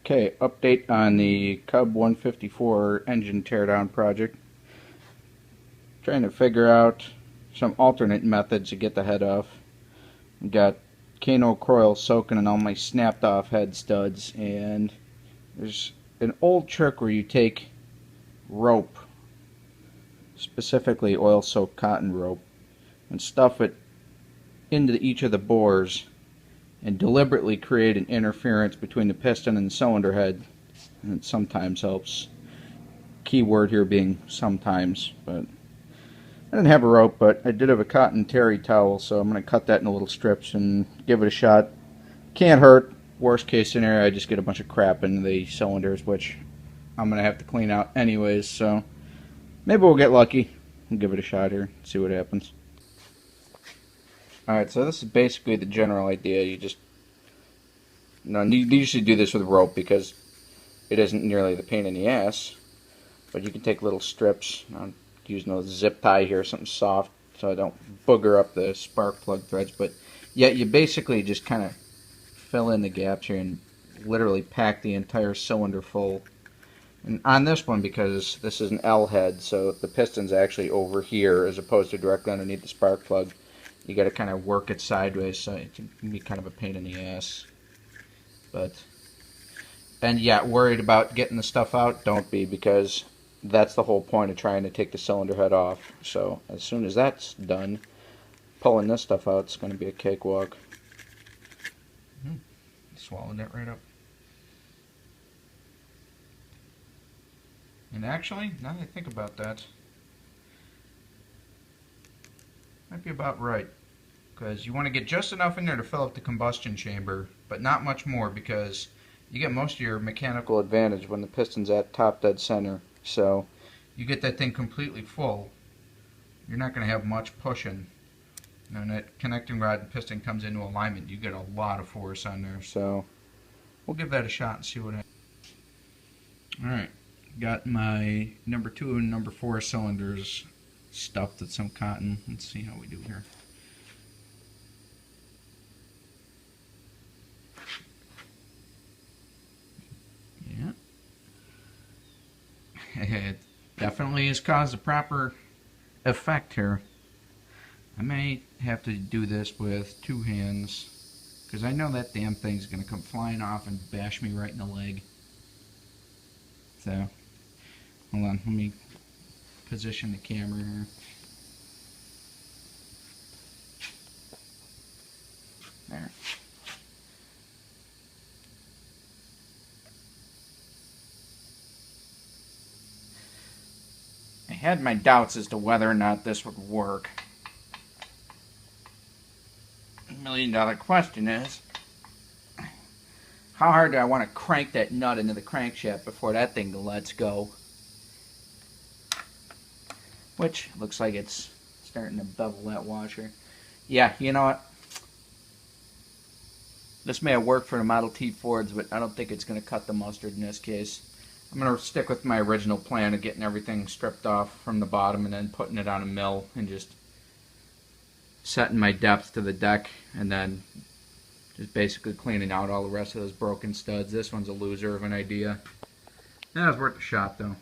Okay, update on the Cub 154 engine teardown project. Trying to figure out some alternate methods to get the head off. Got Kano coil soaking in all my snapped off head studs, and there's an old trick where you take rope, specifically oil soaked cotton rope, and stuff it into each of the bores and deliberately create an interference between the piston and the cylinder head, and it sometimes helps. Key word here being sometimes, but I didn't have a rope, but I did have a cotton terry towel, so I'm going to cut that into little strips and give it a shot. Can't hurt. Worst case scenario, I just get a bunch of crap in the cylinders, which I'm going to have to clean out anyways, so maybe we'll get lucky and give it a shot here, see what happens. Alright, so this is basically the general idea. You usually do this with rope because it isn't nearly the pain in the ass, but you can take little strips. I'm using a zip tie here, something soft, so I don't booger up the spark plug threads, but yeah, you basically just kind of fill in the gaps here and literally pack the entire cylinder full. And on this one, because this is an L head, so the piston's actually over here as opposed to directly underneath the spark plug, you got to kind of work it sideways, so it can be kind of a pain in the ass. And yeah, worried about getting the stuff out? Don't be, because that's the whole point of trying to take the cylinder head off. So as soon as that's done, pulling this stuff out is going to be a cakewalk. Swallowed that right up. And actually, now that I think about that, might be about right, because you want to get just enough in there to fill up the combustion chamber, but not much more, because you get most of your mechanical advantage when the piston's at top dead center. So you get that thing completely full, you're not going to have much pushing. And when that connecting rod and piston comes into alignment, you get a lot of force on there. So we'll give that a shot and see what happens. Alright, got my number 2 and number 4 cylinders stuffed with some cotton. Let's see how we do here. Yeah. It definitely has caused a proper effect here. I may have to do this with 2 hands, because I know that damn thing's going to come flying off and bash me right in the leg. So, hold on, let me position the camera here. There. I had my doubts as to whether or not this would work. The $1,000,000 question is, how hard do I want to crank that nut into the crankshaft before that thing lets go? Which looks like it's starting to bevel that washer. Yeah, you know what? This may have worked for the Model T Fords, but I don't think it's going to cut the mustard in this case. I'm going to stick with my original plan of getting everything stripped off from the bottom and then putting it on a mill and just setting my depth to the deck and then just basically cleaning out all the rest of those broken studs. This one's a loser of an idea. That was worth a shot though.